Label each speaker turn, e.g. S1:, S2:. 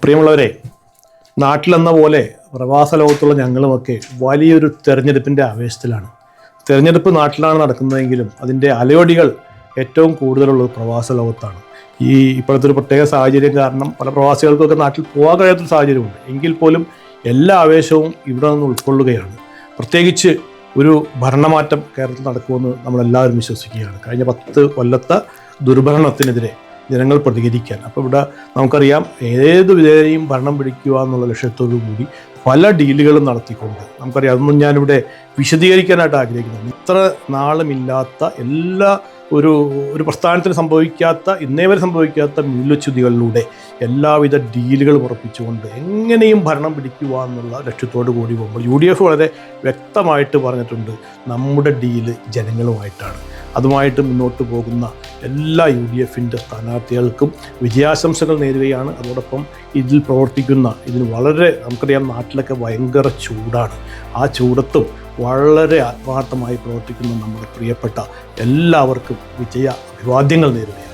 S1: പ്രിയമുള്ളവരെ, നാട്ടിലെന്ന പോലെ പ്രവാസ ലോകത്തുള്ള ഞങ്ങളുമൊക്കെ വലിയൊരു തെരഞ്ഞെടുപ്പിൻ്റെ ആവേശത്തിലാണ്. തെരഞ്ഞെടുപ്പ് നാട്ടിലാണ് നടക്കുന്നതെങ്കിലും അതിൻ്റെ അലയൊടികൾ ഏറ്റവും കൂടുതലുള്ളത് പ്രവാസ ലോകത്താണ്. ഇപ്പോഴത്തെ ഒരു പ്രത്യേക സാഹചര്യം കാരണം പല പ്രവാസികൾക്കൊക്കെ നാട്ടിൽ പോകാൻ കഴിയാത്തൊരു സാഹചര്യമുണ്ട്. എങ്കിൽ പോലും എല്ലാ ആവേശവും ഇവിടെ നിന്ന് ഉൾക്കൊള്ളുകയാണ്. പ്രത്യേകിച്ച് ഒരു ഭരണമാറ്റം കേരളത്തിൽ നടക്കുമെന്ന് നമ്മളെല്ലാവരും വിശ്വസിക്കുകയാണ്. കഴിഞ്ഞ 10 കൊല്ലത്തെ ദുർഭരണത്തിനെതിരെ ജനങ്ങൾ പ്രതികരിക്കാൻ. അപ്പോൾ ഇവിടെ നമുക്കറിയാം, ഏത് വിധേനയും ഭരണം പിടിക്കുക എന്നുള്ള ലക്ഷ്യത്തോടു കൂടി പല ഡീലുകളും നടത്തിക്കൊണ്ട് നമുക്കറിയാം. അതൊന്നും ഞാനിവിടെ വിശദീകരിക്കാനായിട്ട് ആഗ്രഹിക്കുന്നു. ഇത്ര നാളുമില്ലാത്ത എല്ലാ ഒരു പ്രസ്ഥാനത്തിന് സംഭവിക്കാത്ത, ഇന്നേ വരെ സംഭവിക്കാത്ത മൂല്യച്യുതികളിലൂടെ എല്ലാവിധ ഡീലുകളും ഉറപ്പിച്ചുകൊണ്ട് എങ്ങനെയും ഭരണം പിടിക്കുക എന്നുള്ള ലക്ഷ്യത്തോടു കൂടി പോകുമ്പോൾ UDF വളരെ വ്യക്തമായിട്ട് പറഞ്ഞിട്ടുണ്ട്, നമ്മുടെ ഡീല് ജനങ്ങളുമായിട്ടാണ്. അതുമായിട്ട് മുന്നോട്ട് പോകുന്ന എല്ലാ UDFൻ്റെ സ്ഥാനാർത്ഥികൾക്കും വിജയാശംസകൾ നേരുകയാണ്. അതോടൊപ്പം ഇതിൽ പ്രവർത്തിക്കുന്ന, ഇതിന് വളരെ നമുക്കറിയാം നാട്ടിലൊക്കെ ഭയങ്കര ചൂടാണ്. ആ ചൂടത്തും വളരെ ആത്മാർത്ഥമായി പ്രവർത്തിക്കുന്ന നമ്മുടെ പ്രിയപ്പെട്ട എല്ലാവർക്കും വിജയ അഭിവാദ്യങ്ങൾ നേരുകയാണ്.